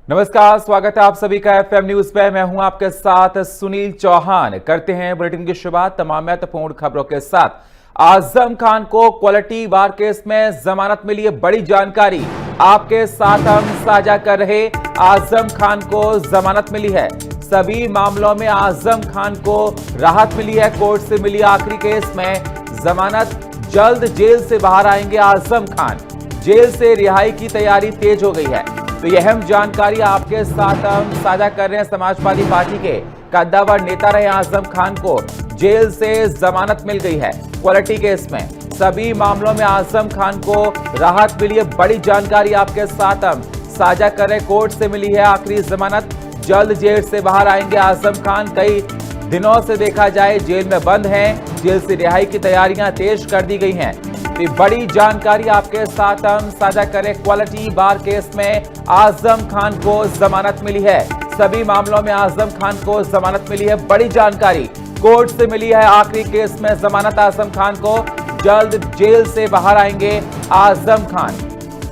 नमस्कार, स्वागत है आप सभी का एफएम न्यूज पे। मैं हूं आपके साथ सुनील चौहान। करते हैं बुलेटिन की शुरुआत तमाम महत्वपूर्ण खबरों के साथ। आजम खान को क्वालिटी वार केस में जमानत मिली है, बड़ी जानकारी आपके साथ हम साझा कर रहे। आजम खान को जमानत मिली है। सभी मामलों में आजम खान को राहत मिली है, कोर्ट से मिली आखिरी केस में जमानत। जल्द जेल से बाहर आएंगे आजम खान। जेल से रिहाई की तैयारी तेज हो गई है। तो यह अहम जानकारी आपके साथ हम साझा कर रहे हैं। समाजवादी पार्टी के कद्दावर नेता रहे आजम खान को जेल से जमानत मिल गई है क्वालिटी केस में। सभी मामलों में आजम खान को राहत मिली है, बड़ी जानकारी आपके साथ हम साझा कर रहे हैं। कोर्ट से मिली है आखिरी जमानत। जल्द जेल से बाहर आएंगे आजम खान। कई दिनों से देखा जाए जेल में बंद हैं। जेल से रिहाई की तैयारियां तेज कर दी गई हैं। तो बड़ी जानकारी आपके साथ हम साझा करें। क्वालिटी बार केस में आजम खान को जमानत मिली है। सभी मामलों में आजम खान को जमानत मिली है, बड़ी जानकारी कोर्ट से मिली है आखिरी केस में जमानत आजम खान को। जल्द जेल से बाहर आएंगे आजम खान।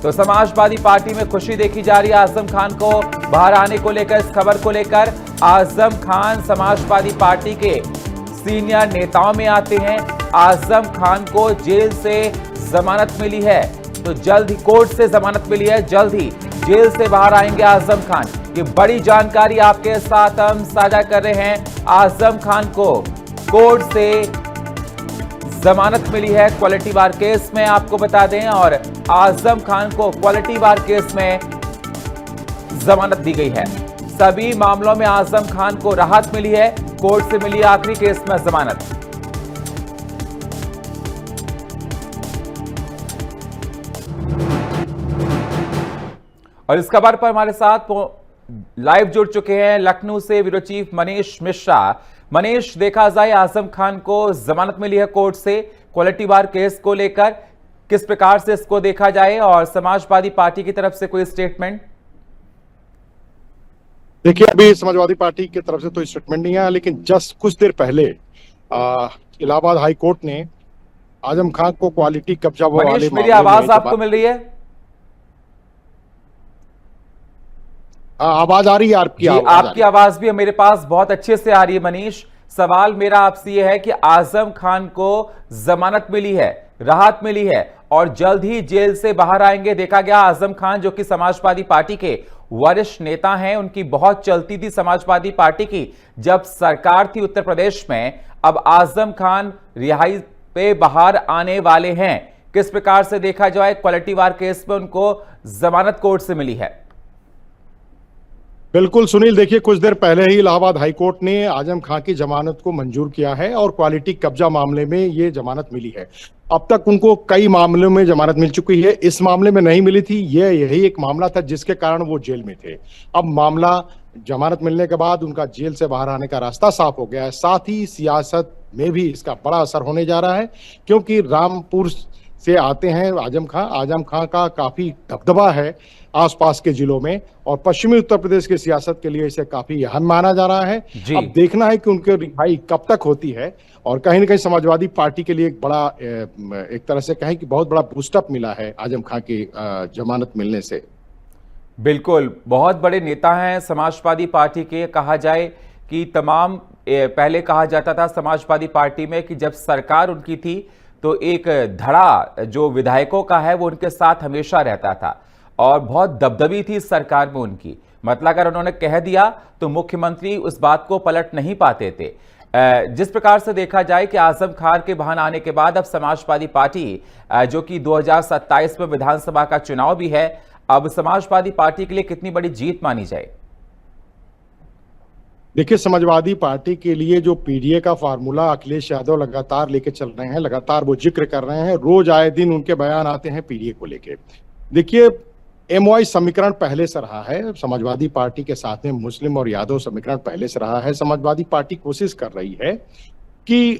तो समाजवादी पार्टी में खुशी देखी जा रही है आजम खान को बाहर आने को लेकर। इस खबर को लेकर आजम खान समाजवादी पार्टी के सीनियर नेताओं में आते हैं। आजम खान को जेल से जमानत मिली है, तो जल्द ही कोर्ट से जमानत मिली है, जल्द ही जेल से बाहर आएंगे आजम खान। ये बड़ी जानकारी आपके साथ हम साझा कर रहे हैं। आजम खान को कोर्ट से जमानत मिली है क्वालिटी बार केस में, आपको बता दें। और आजम खान को क्वालिटी बार केस में जमानत दी गई है। सभी मामलों में आजम खान को राहत मिली है, कोर्ट से मिली आखिरी केस में जमानत। और इस खबर पर हमारे साथ लाइव जुड़ चुके हैं लखनऊ से ब्यूरो चीफ मनीष मिश्रा। मनीष, देखा जाए आजम खान को जमानत मिली है कोर्ट से क्वालिटी बार केस को लेकर, किस प्रकार से इसको देखा जाए और समाजवादी पार्टी की तरफ से कोई स्टेटमेंट? देखिए, अभी समाजवादी पार्टी की तरफ से तो स्टेटमेंट नहीं आया, लेकिन जस्ट कुछ देर पहले इलाहाबाद हाई कोर्ट ने आजम खान को क्वालिटी कब्जा वाले मेरी आवाज आपको मिल रही है? आवाज आ रही है आपकी? आपकी आवाज भी मेरे पास बहुत अच्छे से आ रही है। मनीष, सवाल मेरा आपसे यह है कि आजम खान को जमानत मिली है, राहत मिली है और जल्द ही जेल से बाहर आएंगे। देखा गया आजम खान जो कि समाजवादी पार्टी के वरिष्ठ नेता हैं, उनकी बहुत चलती थी समाजवादी पार्टी की जब सरकार थी उत्तर प्रदेश में। अब आजम खान रिहाई पे बाहर आने वाले हैं। किस प्रकार से देखा जाए क्वालिटी वार केस में उनको जमानत कोर्ट से मिली है? बिल्कुल सुनील, देखिए कुछ देर पहले ही इलाहाबाद हाई कोर्ट ने आजम खान की जमानत को मंजूर किया है और क्वालिटी कब्जा मामले में ये जमानत मिली है। अब तक उनको कई मामलों में जमानत मिल चुकी है, इस मामले में नहीं मिली थी। यही एक मामला था जिसके कारण वो जेल में थे। अब मामला जमानत मिलने के बाद उनका जेल से बाहर आने का रास्ता साफ हो गया है। साथ ही सियासत में भी इसका बड़ा असर होने जा रहा है, क्योंकि रामपुर से आते हैं आजम खान का काफी दबदबा है आसपास के जिलों में, और पश्चिमी उत्तर प्रदेश की सियासत के लिए इसे काफी अहम माना जा रहा है। अब देखना है कि उनकी रिहाई कब तक होती है, और कहीं ना कहीं समाजवादी पार्टी के लिए एक बड़ा, एक तरह से कहें कि बहुत बड़ा बूस्टअप मिला है आजम खान की जमानत मिलने से। बिल्कुल, बहुत बड़े नेता हैं समाजवादी पार्टी के। कहा जाए कि तमाम पहले कहा जाता था समाजवादी पार्टी में कि जब सरकार उनकी थी तो एक धड़ा जो विधायकों का है वो उनके साथ हमेशा रहता था और बहुत दबदबी थी सरकार में उनकी। मतलब अगर उन्होंने कह दिया तो मुख्यमंत्री उस बात को पलट नहीं पाते थे। जिस प्रकार से देखा जाए कि आजम खान के बहाने आने के बाद अब समाजवादी पार्टी जो कि 2027 में विधानसभा का चुनाव भी है, अब समाजवादी पार्टी के लिए कितनी बड़ी जीत मानी जाए? देखिए, समाजवादी पार्टी के लिए जो पीडीए का फार्मूला अखिलेश यादव लगातार लेके चल रहे हैं, लगातार वो जिक्र कर रहे हैं, रोज आए दिन उनके बयान आते हैं पीडीए को लेके। देखिए, एमओआई समीकरण पहले से रहा है समाजवादी पार्टी के साथ में, मुस्लिम और यादव समीकरण पहले से रहा है। समाजवादी पार्टी कोशिश कर रही है कि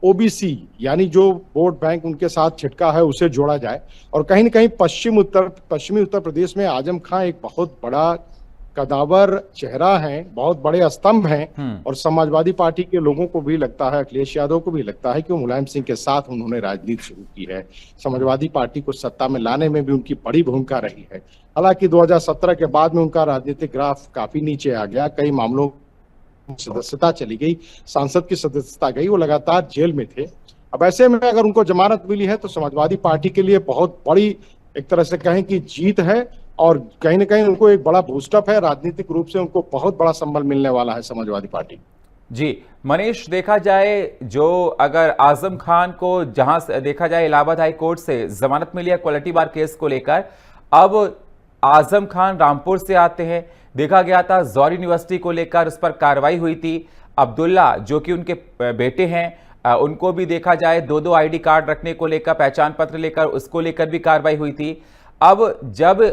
ओबीसी यानी जो वोट बैंक उनके साथ छिटका है उसे जोड़ा जाए, और कहीं ना कहीं पश्चिमी उत्तर प्रदेश में आजम खान एक बहुत बड़ा कदावर चेहरा हैं, बहुत बड़े स्तंभ हैं और समाजवादी पार्टी के लोगों को भी लगता है, अखिलेश यादव को भी लगता है कि वो मुलायम सिंह के साथ उन्होंने राजनीति शुरू की है। समाजवादी पार्टी को सत्ता में लाने में भी उनकी बड़ी भूमिका रही है। हालांकि 2017 के बाद में उनका राजनीतिक ग्राफ काफी नीचे आ गया, कई मामलों सदस्यता चली गई, सांसद की सदस्यता गई, वो लगातार जेल में थे। अब ऐसे में अगर उनको जमानत मिली है तो समाजवादी पार्टी के लिए बहुत बड़ी एक तरह से कहें कि जीत है और कहीं ना कहीं उनको एक बड़ा बूस्टअप है, राजनीतिक रूप से उनको बहुत बड़ा संबल मिलने वाला है समाजवादी पार्टी। जी मनीष, देखा जाए जो अगर आजम खान को जहां से देखा जाए इलाहाबाद हाई कोर्ट से जमानत मिली है क्वालिटी बार केस को लेकर, अब आजम खान रामपुर से आते हैं। देखा गया था जौहरी यूनिवर्सिटी को लेकर उस पर कार्रवाई हुई थी। अब्दुल्ला जो कि उनके बेटे हैं, उनको भी देखा जाए 2-2 आईडी कार्ड रखने को लेकर, पहचान पत्र लेकर, उसको लेकर भी कार्रवाई हुई थी। अब जब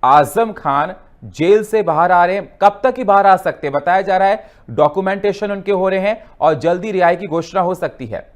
आजम खान जेल से बाहर आ रहे हैं, कब तक ही बाहर आ सकते हैं? बताया जा रहा है डॉक्यूमेंटेशन उनके हो रहे हैं और जल्दी रिहाई की घोषणा हो सकती है।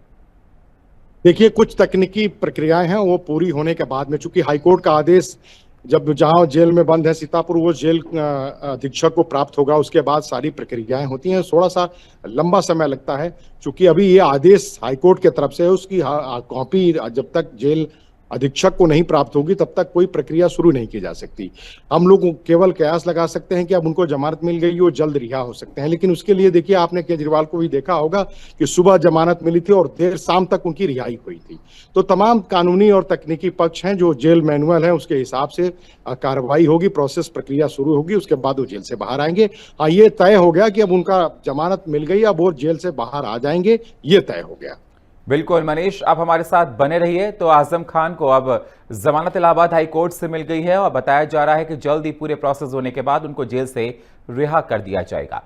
देखिए, कुछ तकनीकी प्रक्रियाएं हैं, वो पूरी होने के बाद में, चूंकि हाईकोर्ट का आदेश जब जहां जेल में बंद है सीतापुर, वो जेल अधीक्षक को प्राप्त होगा, उसके बाद सारी प्रक्रियाएं होती हैं, थोड़ा सा लंबा समय लगता है। चूंकि अभी ये आदेश हाईकोर्ट की तरफ से है, उसकी कॉपी जब तक जेल अधीक्षक को नहीं प्राप्त होगी तब तक कोई प्रक्रिया शुरू नहीं की जा सकती। हम लोग केवल कयास लगा सकते हैं कि अब उनको जमानत मिल गई, वो जल्द रिहा हो सकते हैं, लेकिन उसके लिए देखिए, आपने केजरीवाल को भी देखा होगा कि सुबह जमानत मिली थी और देर शाम तक उनकी रिहाई हुई थी। तो तमाम कानूनी और तकनीकी पक्ष हैं, जो जेल मैनुअल है उसके हिसाब से कार्रवाई होगी, प्रोसेस प्रक्रिया शुरू होगी, उसके बाद वो जेल से बाहर आएंगे। हाँ, ये तय हो गया कि अब उनका जमानत मिल गई, अब वो जेल से बाहर आ जाएंगे, ये तय हो गया। बिल्कुल मनीष, आप हमारे साथ बने रहिए। तो आजम खान को अब जमानत इलाहाबाद हाई कोर्ट से मिल गई है और बताया जा रहा है कि जल्द ही पूरे प्रोसेस होने के बाद उनको जेल से रिहा कर दिया जाएगा।